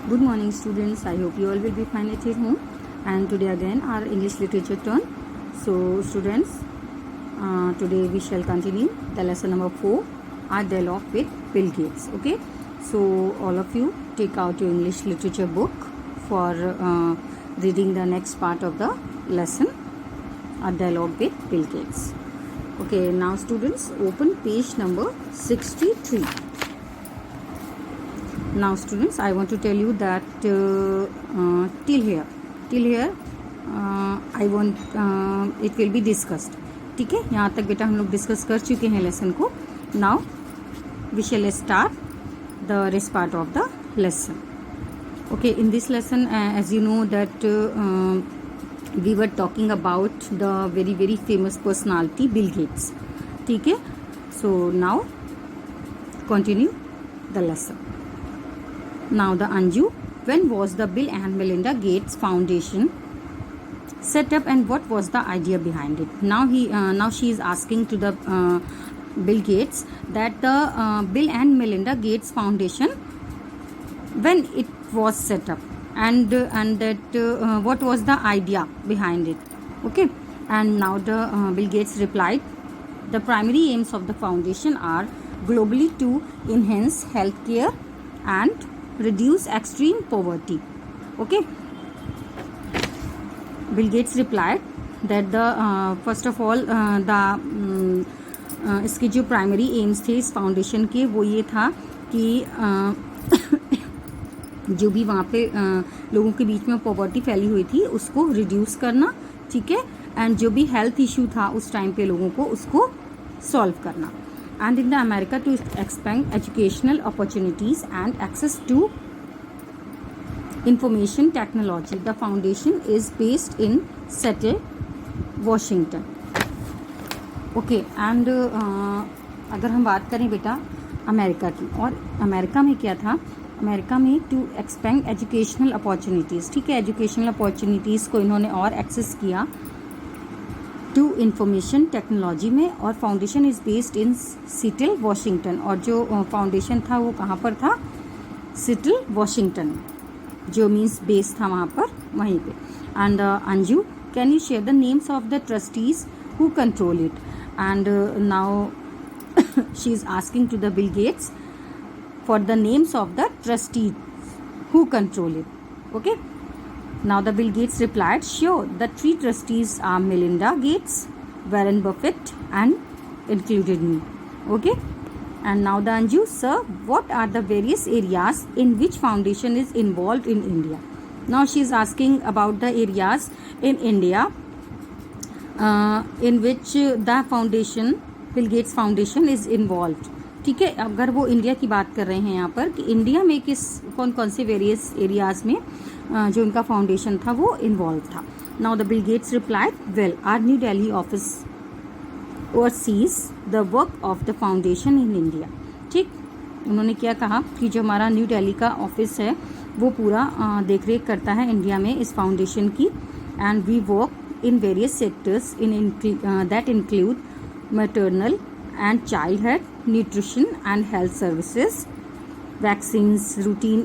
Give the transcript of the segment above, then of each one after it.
Good morning students, I hope you all will be fine at home, and today again our English literature turn. So students, today we shall continue the lesson number 4, our dialogue with Bill Gates. Okay, so all of you take out your English literature book for reading the next part of the lesson, our dialogue with Bill Gates. Okay, now students, open page number 63. Now students, I want to tell you that till here I want it will be discussed. ठीक है, यहाँ तक बेटा हम लोग discuss कर चुके हैं लेसन को. Now we shall start the rest part of the lesson. Okay, in this lesson as you know that we were talking about the very famous personality Bill Gates. ठीक है, so now continue the lesson. Now the Anju, when was the Bill and Melinda Gates Foundation set up and what was the idea behind it? Now she is asking to the Bill Gates that the Bill and Melinda Gates Foundation, when it was set up and that what was the idea behind it. Okay, and now the Bill Gates replied, the primary aims of the foundation are globally to enhance healthcare and reduce extreme poverty. Okay, Bill Gates replied that the first of all इसके जो primary AIIMS थे इस foundation के वो ये था कि जो भी वहाँ पे लोगों के बीच में पॉवर्टी फैली हुई थी उसको रिड्यूस करना. ठीक है, एंड जो भी हेल्थ इशू था उस टाइम पे लोगों को उसको सॉल्व करना. And in the America to expand educational opportunities and access to information technology. The foundation is based in Seattle, Washington. Okay, and अगर हम बात करें बेटा अमेरिका की, और अमेरिका में क्या था, अमेरिका में टू एक्सपेंड एजुकेशनल अपॉर्चुनिटीज़. ठीक है, एजुकेशनल अपॉर्चुनिटीज़ को इन्होंने और एक्सेस किया टू इंफॉर्मेशन टेक्नोलॉजी में. और foundation is based in Seattle, Washington. और जो फाउंडेशन था वो कहाँ पर था, सिएटल, वॉशिंगटन, जो मीन्स बेस था वहाँ पर, वहीं पे. And Anju, can you share the names of the trustees who control it. And now she is asking to the Bill Gates for the names of the trustees who control it. Okay, now the Bill Gates replied, sure, the 3 trustees are Melinda Gates, Warren Buffett and included me. Okay, and now the Anju, sir, what are the various areas in which foundation is involved in India? Now she is asking about the areas in India in which the foundation, Bill Gates Foundation is involved. ठीक है, अगर वो India की बात कर रहे हैं यहाँ पर कि इंडिया में कौन कौन से वेरियस एरियाज में जो उनका फाउंडेशन था वो इन्वॉल्व था. Now the Bill Gates replied, well our New Delhi office overseas the work of the foundation in India. ठीक, उन्होंने क्या कहा कि जो हमारा न्यू दिल्ली का ऑफिस है वो पूरा देख रेख करता है इंडिया में इस फाउंडेशन की. And we work in various sectors in that include maternal and childhood nutrition and health services, vaccines, routine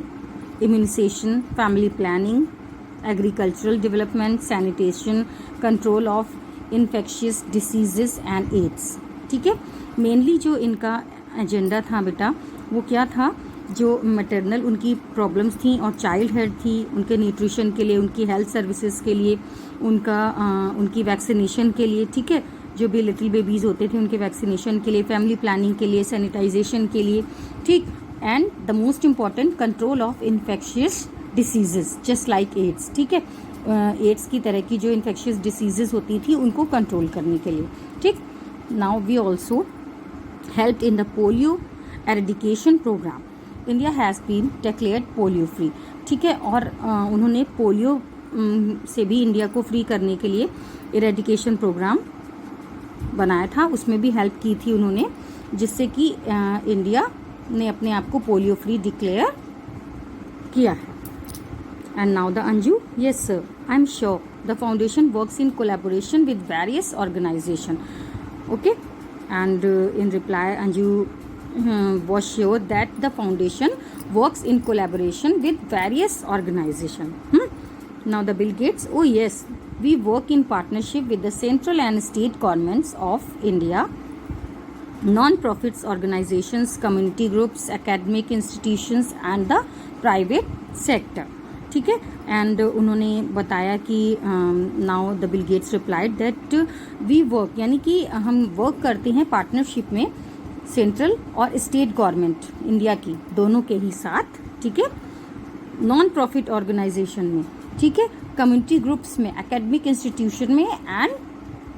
immunization, family planning, agricultural development, sanitation, control of infectious diseases and AIDS. ठीक है, mainly जो इनका agenda था बेटा वो क्या था, जो मैटरनल उनकी प्रॉब्लम्स थी और चाइल्ड हेल्थ थी, उनके न्यूट्रिशन के लिए, उनकी हेल्थ सर्विसेज के लिए, उनकी वैक्सीनेशन के लिए. ठीक है, जो भी लिटिल बेबीज़ होते थे उनके वैक्सीनेशन के लिए, फैमिली प्लानिंग के लिए, सैनिटाइजेशन के लिए. ठीक, and the most important control of infectious diseases just like AIDS. ठीक है, एड्स की तरह की जो इन्फेक्शियस डिसीजेस होती थी उनको कंट्रोल करने के लिए. ठीक, now we also help in the polio eradication program. India has been declared polio free. ठीक है, और उन्होंने पोलियो से भी इंडिया को फ्री करने के लिए एरेडिकेशन प्रोग्राम बनाया था, उसमें भी हेल्प की थी उन्होंने, जिससे कि इंडिया ने अपने आप को पोलियो फ्री डिक्लेयर किया है. And now the Anju, yes sir, I am sure the foundation works in collaboration with various organization. Okay, and in reply Anju was sure that the foundation works in collaboration with various organizations. Now the Bill Gates, oh yes, we work in partnership with the central and state governments of India, non-profits organizations, community groups, academic institutions and the private sector. ठीक है. And उन्होंने बताया कि now the Bill Gates replied that we work, यानी कि हम work करते हैं पार्टनरशिप में सेंट्रल और स्टेट गवर्नमेंट इंडिया की दोनों के ही साथ. ठीक है. नॉन प्रॉफिट ऑर्गेनाइजेशन में, ठीक है, कम्युनिटी ग्रुप्स में, एकेडमिक इंस्टीट्यूशन में and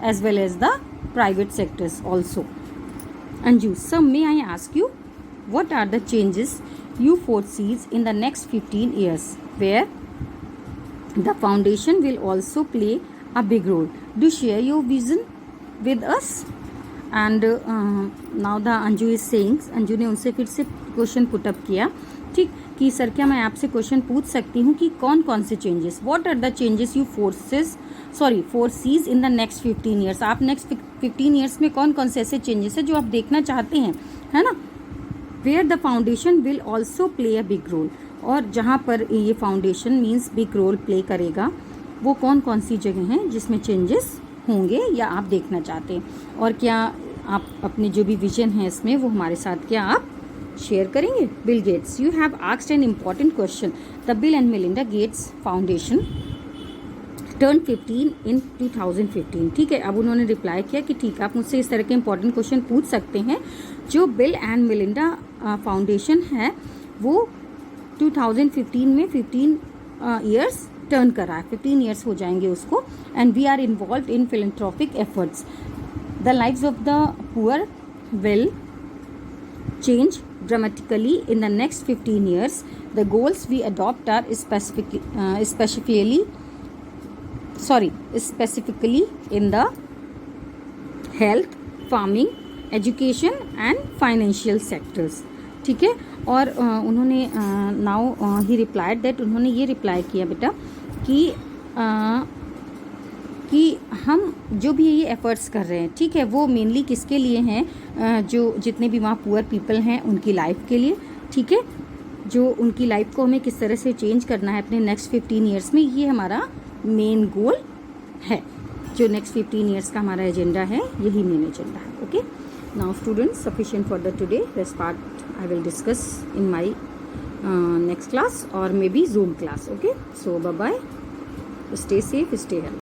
as well as the private sectors also. Anju, sir may I ask you what are the changes you foresees in the next 15 years where the foundation will also play a big role? Do share your vision with us. And now the Anju is saying, Anju ने उनसे फिर से question put up किया, ठीक, कि sir क्या मैं आपसे क्वेश्चन पूछ सकती हूँ कि कौन कौन से changes, what are the changes you foresee in the next 15 years. आप नेक्स्ट 15 ईयर्स में कौन कौन से ऐसे चेंजेस है जो आप देखना चाहते हैं, है ना. Where the foundation will also play a big role, और जहाँ पर ये foundation means big role play करेगा, वो कौन कौन सी जगह हैं जिसमें चेंजेस होंगे या आप देखना चाहते हैं, और क्या आप अपने जो भी विजन है इसमें वो हमारे साथ क्या आप शेयर करेंगे. Bill Gates, you have asked an important question. The bill and Melinda Gates foundation turn 15 इन 2015. ठीक है. अब उन्होंने रिप्लाई किया कि ठीक है, आप मुझसे इस तरह के इंपॉर्टेंट क्वेश्चन पूछ सकते हैं. जो बिल एंड मेलिंडा फाउंडेशन है वो 2015 में 15 ईयर्स टर्न कर रहा है, 15 ईयर्स हो जाएंगे उसको. And we are involve in philanthropic efforts. The lives of the poor will change dramatically in the next 15 years. The goals we adopt are specifically in the health, farming, education and financial sectors. ठीक है. और उन्होंने now he replied that, उन्होंने ये reply किया बेटा कि हम जो भी ये एफर्ट्स कर रहे हैं, ठीक है, वो मेनली किसके लिए हैं, जो जितने भी वहाँ पुअर पीपल हैं उनकी लाइफ के लिए. ठीक है. जो उनकी लाइफ को हमें किस तरह से चेंज करना है अपने नेक्स्ट 15 ईयर्स में, ये हमारा मेन गोल है. जो नेक्स्ट 15 ईयर्स का हमारा एजेंडा है, यही मेन एजेंडा है. Okay. Now students, sufficient for the today. This part I will discuss in my next class और may be Zoom class. Okay. So bye bye. Stay safe, stay healthy.